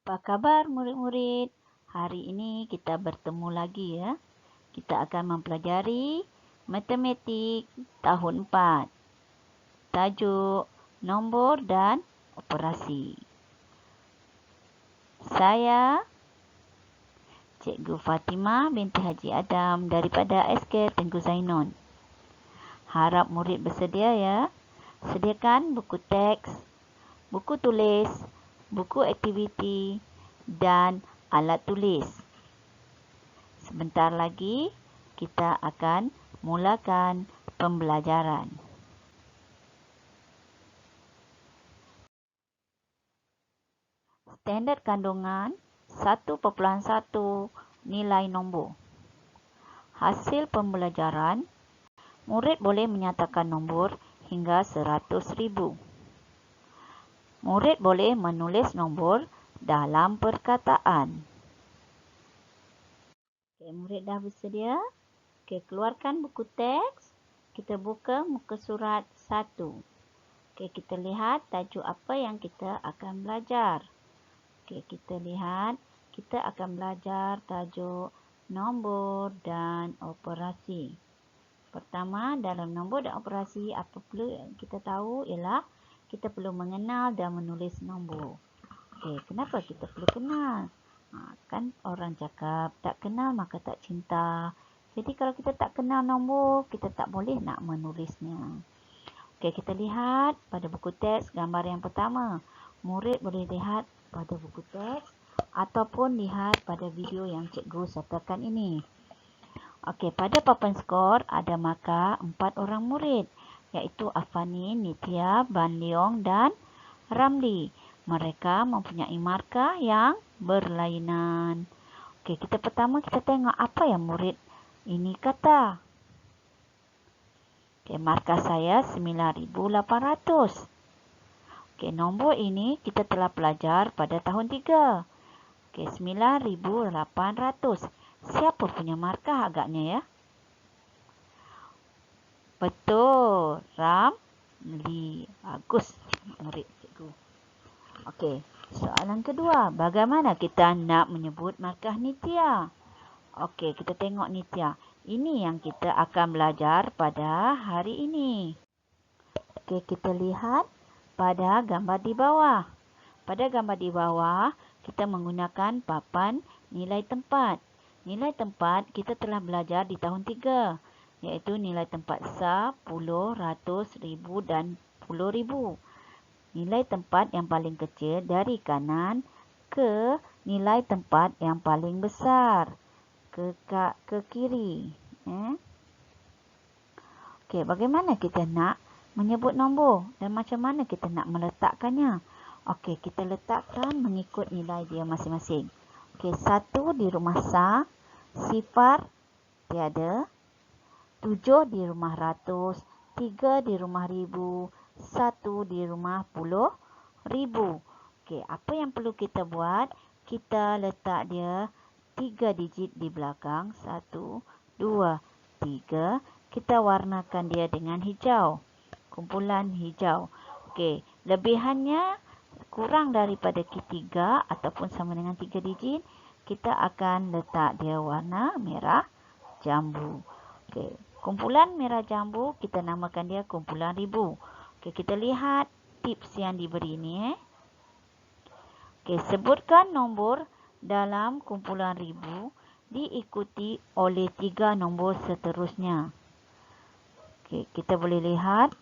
Apa kabar murid-murid? Hari ini kita bertemu lagi ya. Kita akan mempelajari matematik tahun 4. Tajuk nombor dan operasi. Saya Cikgu Fatimah binti Haji Adam daripada SK Tengku Zainon. Harap murid bersedia ya. Sediakan buku teks, buku tulis, buku aktiviti dan alat tulis. Sebentar lagi kita akan mulakan pembelajaran. Standard kandungan 1.1 nilai nombor. Hasil pembelajaran, murid boleh menyatakan nombor hingga 100,000. Murid boleh menulis nombor dalam perkataan. Murid dah bersedia? Keluarkan buku teks. Kita buka muka surat 1. Kita lihat tajuk apa yang kita akan belajar. Kita lihat, kita akan belajar tajuk nombor dan operasi. Pertama, dalam nombor dan operasi, apa perlu kita tahu ialah kita perlu mengenal dan menulis nombor. Kenapa kita perlu kenal? Kan orang cakap, tak kenal maka tak cinta. Jadi kalau kita tak kenal nombor, kita tak boleh nak menulisnya. Kita lihat pada buku teks gambar yang pertama. Murid boleh lihat pada buku teks ataupun lihat pada video yang cikgu sertakan ini. Pada papan skor ada markah 4 orang murid, iaitu Afani, Nitya, Ban Leong dan Ramli. Mereka mempunyai markah yang berlainan. Kita pertama kita tengok apa yang murid ini kata. Markah saya 9,800. Nombor ini kita telah belajar pada tahun 3. 9,800. Siapa punya markah agaknya ya? Betul, Ramli. Bagus murid cikgu. Soalan kedua. Bagaimana kita nak menyebut markah Nitya? Kita tengok Nitya. Ini yang kita akan belajar pada hari ini. Kita lihat pada gambar di bawah. Pada gambar di bawah, kita menggunakan papan nilai tempat. Nilai tempat kita telah belajar di tahun 3, iaitu nilai tempat 10, 100, 1000 dan 10,000. Nilai tempat yang paling kecil dari kanan ke nilai tempat yang paling besar ke kiri. Bagaimana kita nak menyebut nombor dan macam mana kita nak meletakkannya? Kita letakkan mengikut nilai dia masing-masing. 1 di rumah sa, 0 tiada, 7 di rumah ratus, 3 di rumah ribu, 1 di rumah 10,000. Apa yang perlu kita buat? Kita letak dia 3 digit di belakang. 1, 2, 3. Kita warnakan dia dengan hijau. Kumpulan hijau. Lebihannya kurang daripada 3 ataupun sama dengan 3 digit. Kita akan letak dia warna merah jambu. Kumpulan merah jambu kita namakan dia kumpulan ribu. Kita lihat tips yang diberi ni. Sebutkan nombor dalam kumpulan ribu diikuti oleh 3 nombor seterusnya. Kita boleh lihat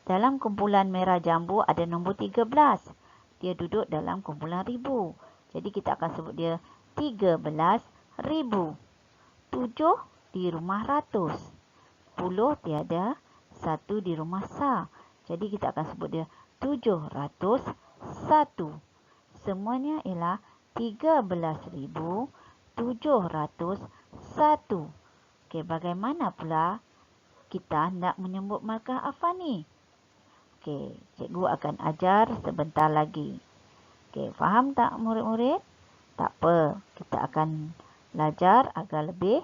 dalam kumpulan merah jambu ada nombor 13. Dia duduk dalam kumpulan ribu. Jadi kita akan sebut dia 13,000. 7 di rumah ratus. 10 tiada. 1 di rumah sa. Jadi kita akan sebut dia 701. Semuanya ialah 13,701. Bagaimana pula kita nak menyebut markah Afani? Cikgu akan ajar sebentar lagi. Faham tak murid-murid? Tak apa, kita akan belajar agar lebih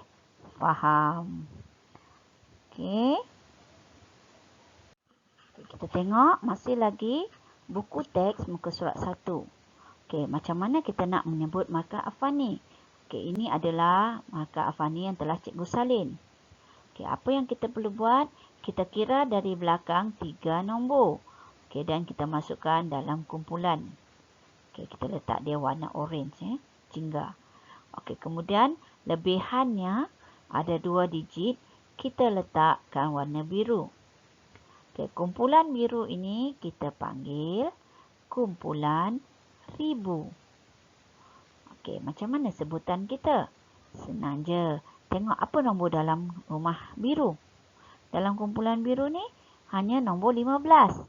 faham. Kita tengok masih lagi buku teks muka surat 1. Okey, macam mana kita nak menyebut markah Afani? Okey, ini adalah markah Afani yang telah cikgu salin. Okey, apa yang kita perlu buat? Kita kira dari belakang 3 nombor. Okey, dan kita masukkan dalam kumpulan. Okey, kita letak dia warna orange jingga. Okey, kemudian lebihannya ada 2 digit, kita letakkan warna biru. Okey, kumpulan biru ini kita panggil kumpulan ribu. Okey, macam mana sebutan kita? Senang je. Tengok apa nombor dalam rumah biru. Dalam kumpulan biru ni hanya nombor 15.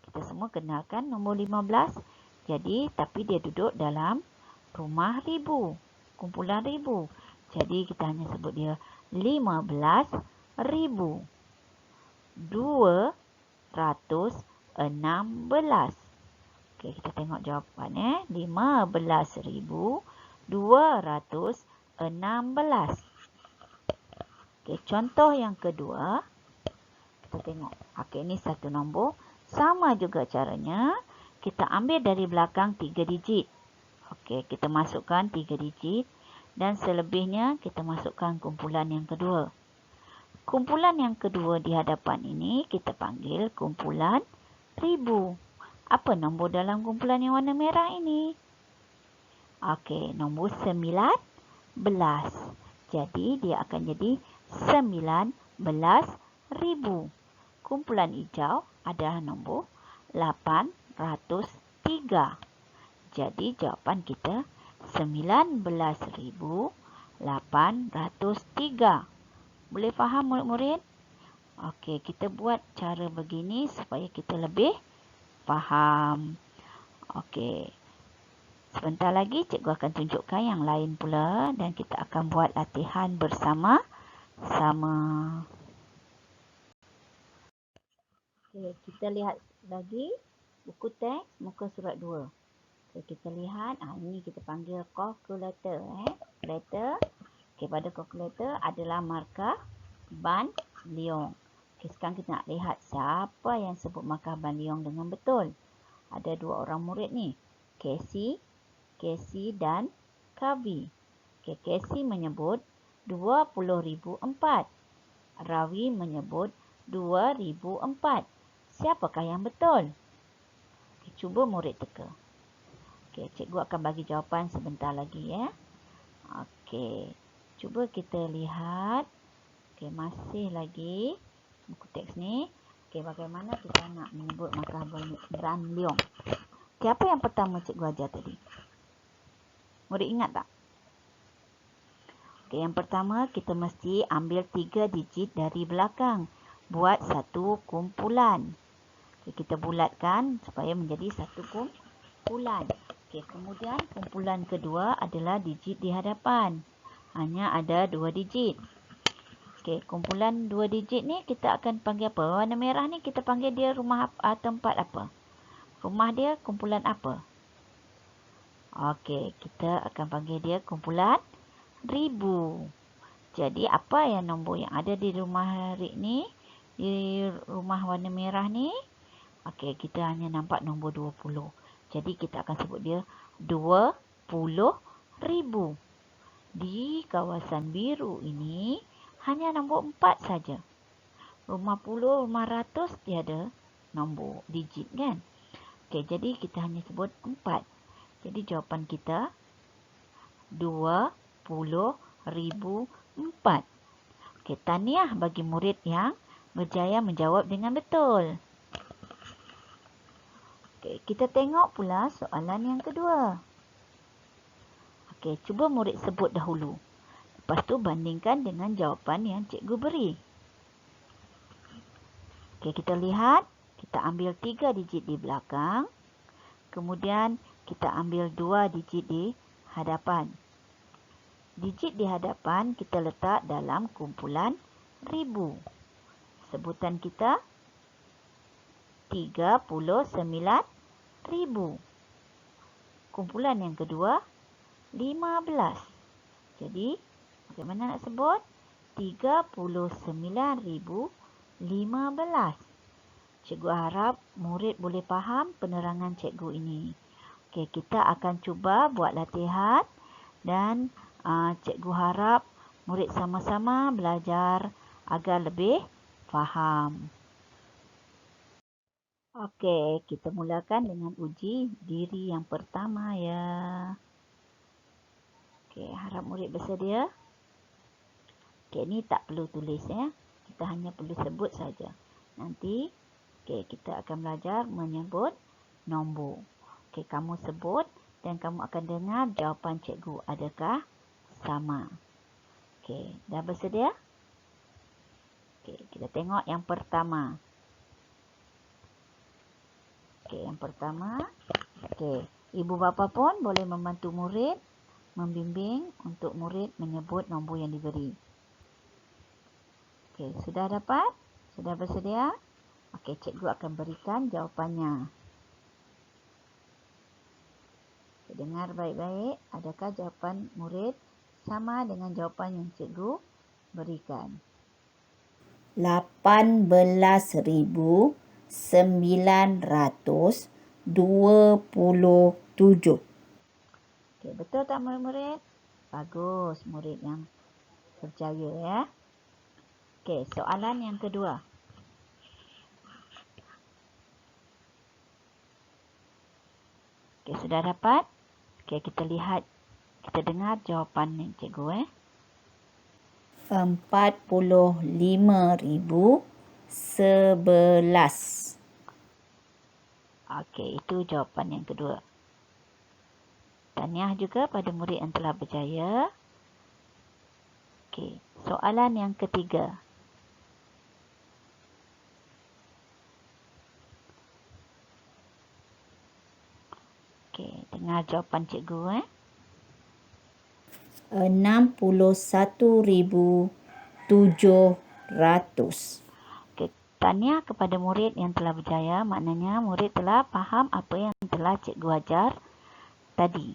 Kita semua kenalkan nombor 15. Jadi, tapi dia duduk dalam rumah ribu. Kumpulan ribu. Jadi, kita hanya sebut dia 15,000. 216. Okey, kita tengok jawapan 15,216. Okey, contoh yang kedua. Kita tengok. Okey, ini satu nombor. Sama juga caranya. Kita ambil dari belakang 3 digit. Okey, kita masukkan 3 digit. Dan selebihnya kita masukkan kumpulan yang kedua. Kumpulan yang kedua di hadapan ini kita panggil kumpulan ribu. Apa nombor dalam kumpulan yang warna merah ini? Okey, nombor 19. Jadi, dia akan jadi 19,000. Kumpulan hijau ada nombor 803. Jadi, jawapan kita 19,803. Boleh faham murid-murid? Okey, kita buat cara begini supaya kita lebih faham. Okey. Sebentar lagi cikgu akan tunjukkan yang lain pula dan kita akan buat latihan bersama-sama. Okey, kita lihat lagi buku teks muka surat 2. Okey, kita lihat, ini kita panggil kalkulator. Kalkulator. Okey, pada kalkulator adalah markah Ban Leong. Okey, sekarang kita nak lihat siapa yang sebut markah Ban Leong dengan betul. Ada 2 orang murid ni. Casey dan Kavi. Okey, Casey menyebut 20,004. Rawi menyebut 2,004. Siapakah yang betul? Okey, cuba murid teka. Okey, cikgu akan bagi jawapan sebentar lagi Okey. Cuba kita lihat. Okey, masih lagi buku teks ni. Okey, bagaimana kita nak menyebut markah Ban Leong. Okey, apa yang pertama cikgu ajar tadi? Murid ingat tak? Okey, yang pertama kita mesti ambil 3 digit dari belakang. Buat satu kumpulan. Okey, kita bulatkan supaya menjadi satu kumpulan. Okey, kemudian kumpulan kedua adalah digit di hadapan. Hanya ada 2 digit. Okey, kumpulan 2 digit ni kita akan panggil apa? Warna merah ni kita panggil dia rumah tempat apa? Rumah dia kumpulan apa? Okey, kita akan panggil dia kumpulan ribu. Jadi, apa yang nombor yang ada di rumah ni? Di rumah warna merah ni? Okey, kita hanya nampak nombor 20. Jadi, kita akan sebut dia 20,000. Di kawasan biru ini hanya nombor 4 saja. Rumah puluh, rumah ratus tiada nombor digit kan? Okey, jadi kita hanya sebut 4. Jadi jawapan kita 20,004. Okey, tahniah bagi murid yang berjaya menjawab dengan betul. Okey, kita tengok pula soalan yang kedua. Okey, cuba murid sebut dahulu. Lepas tu bandingkan dengan jawapan yang cikgu beri. Okey, kita lihat. Kita ambil 3 digit di belakang. Kemudian kita ambil 2 digit di hadapan. Digit di hadapan kita letak dalam kumpulan ribu. Sebutan kita 39,000. Kumpulan yang kedua 15. Jadi, bagaimana nak sebut? 39,015. Cikgu harap murid boleh faham penerangan cikgu ini. Okey, kita akan cuba buat latihan dan cikgu harap murid sama-sama belajar agar lebih faham. Okey, kita mulakan dengan uji diri yang pertama ya. Okey, harap murid bersedia. Okey, ni tak perlu tulis ya. Kita hanya perlu sebut saja. Nanti kita akan belajar menyebut nombor. Okey, kamu sebut dan kamu akan dengar jawapan cikgu. Adakah sama? Okey, dah bersedia? Okey, kita tengok yang pertama. Okey, yang pertama. Okey, ibu bapa pun boleh membantu murid membimbing untuk murid menyebut nombor yang diberi. Okey, sudah dapat? Sudah bersedia? Okey, cikgu akan berikan jawapannya. Dengar baik-baik, adakah jawapan murid sama dengan jawapan yang cikgu berikan? 18,927. Okey, betul tak murid-murid? Bagus, murid yang berjaya ya. Okey, soalan yang kedua. Okey, sudah dapat? Okey, kita lihat, kita dengar jawapan cikgu 45,011. Okey, itu jawapan yang kedua. Tahniah juga pada murid yang telah berjaya. Okey, soalan yang ketiga. Okey, dengar jawapan cikgu 61,700. Okey, tahniah kepada murid yang telah berjaya. Maknanya murid telah faham apa yang telah cikgu ajar tadi.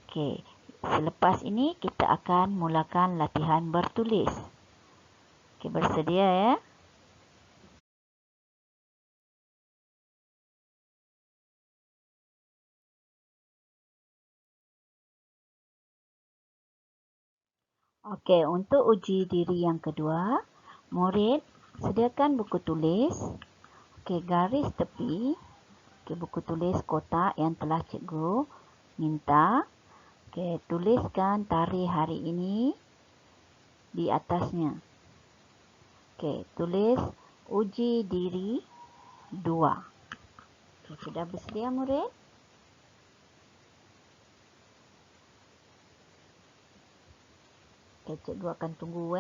Okey, selepas ini kita akan mulakan latihan bertulis. Okey, bersedia ya? Okey, untuk uji diri yang kedua, murid sediakan buku tulis. Okey, garis tepi. Okey, buku tulis kotak yang telah cikgu minta. Okey, tuliskan tarikh hari ini di atasnya. Okey, tulis uji diri 2. Okey, sudah bersedia murid? Okey, cikgu akan tunggu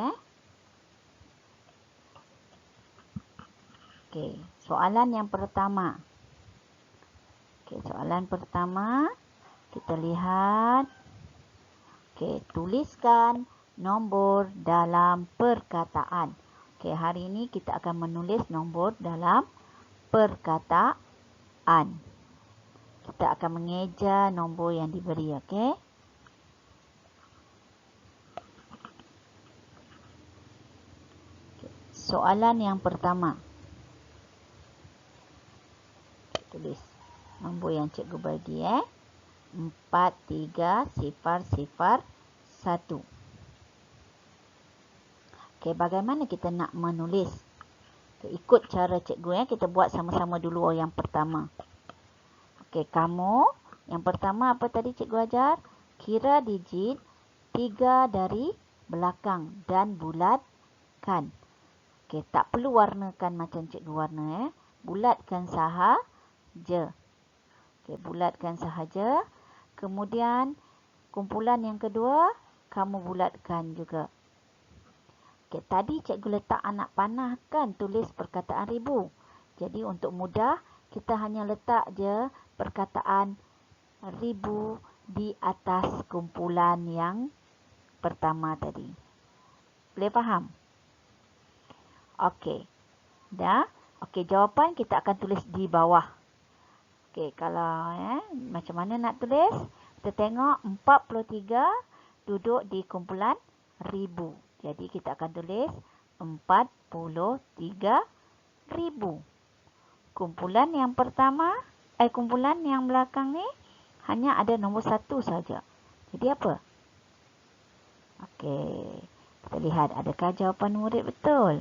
Okey, soalan yang pertama. Okey, soalan pertama kita lihat. Okey, tuliskan nombor dalam perkataan. Okey, hari ini kita akan menulis nombor dalam perkataan. Kita akan mengeja nombor yang diberi, okey? Soalan yang pertama. Tulis nombor yang cikgu bagi 43001. Okey, bagaimana kita nak menulis? Okay, ikut cara cikgu kita buat sama-sama dulu yang pertama. Okey, kamu yang pertama apa tadi cikgu ajar? Kira digit 3 dari belakang dan bulatkan. Okey, tak perlu warnakan macam cikgu warna bulatkan sahaja. Okey, bulatkan sahaja. Kemudian kumpulan yang kedua kamu bulatkan juga. Okey, tadi cikgu letak anak panah kan tulis perkataan ribu. Jadi untuk mudah kita hanya letak je perkataan ribu di atas kumpulan yang pertama tadi. Boleh faham? Okey. Dah? Okey, jawapan kita akan tulis di bawah. Okey, kalau macam mana nak tulis? Kita tengok 43 duduk di kumpulan ribu. Jadi kita akan tulis 43,000. Kumpulan yang pertama, kumpulan yang belakang ni hanya ada nombor 1 saja. Jadi apa? Okey, kita lihat adakah jawapan murid betul?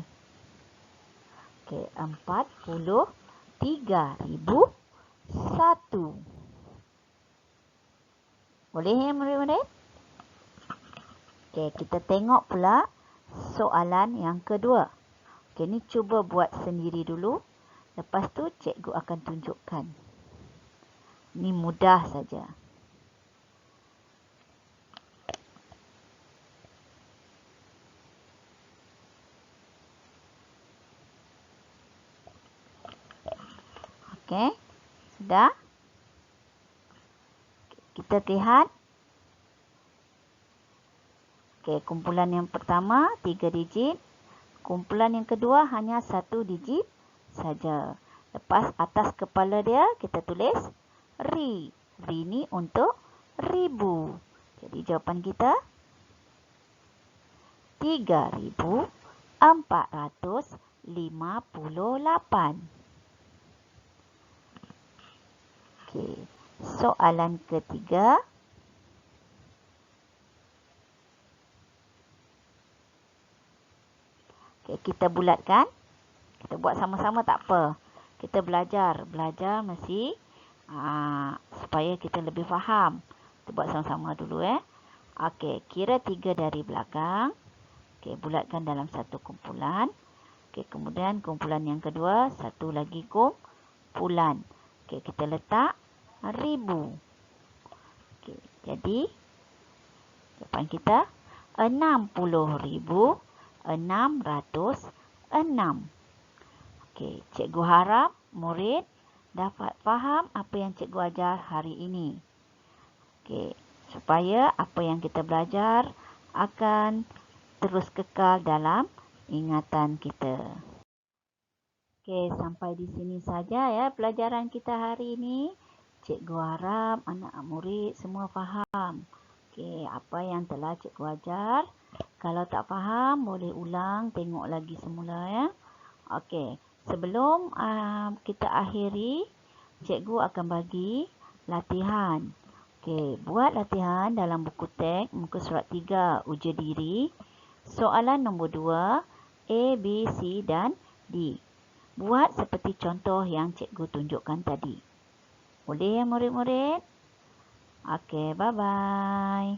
Okey, 43,001. Boleh ya murid-murid? Okey, kita tengok pula soalan yang kedua. Okey, ni cuba buat sendiri dulu. Lepas tu cikgu akan tunjukkan. Ni mudah saja. Okey, sudah? Kita lihat. Okey, kumpulan yang pertama 3 digit. Kumpulan yang kedua hanya 1 digit saja. Lepas atas kepala dia kita tulis ri. Ri ni untuk ribu. Jadi jawapan kita 3,458. Okey, soalan ketiga. Okey, kita bulatkan. Kita buat sama-sama tak apa. Kita belajar mesti supaya kita lebih faham. Kita buat sama-sama dulu Okey, kira 3 dari belakang. Okey, bulatkan dalam satu kumpulan. Okey, kemudian kumpulan yang kedua, satu lagi kumpulan. Okey, kita letak ribu. Okey, jadi jawapan kita 60,606. Okey, cikgu harap murid dapat faham apa yang cikgu ajar hari ini. Okey, supaya apa yang kita belajar akan terus kekal dalam ingatan kita. Okey, sampai di sini saja ya pelajaran kita hari ini. Cikgu harap anak murid semua faham. Okey, apa yang telah cikgu ajar. Kalau tak faham, boleh ulang, tengok lagi semula ya. Okey, sebelum kita akhiri, cikgu akan bagi latihan. Okey, buat latihan dalam buku teks muka surat 3 ujian diri. Soalan nombor 2, A, B, C dan D. Buat seperti contoh yang cikgu tunjukkan tadi. Boleh ya murid-murid? Okey, bye-bye.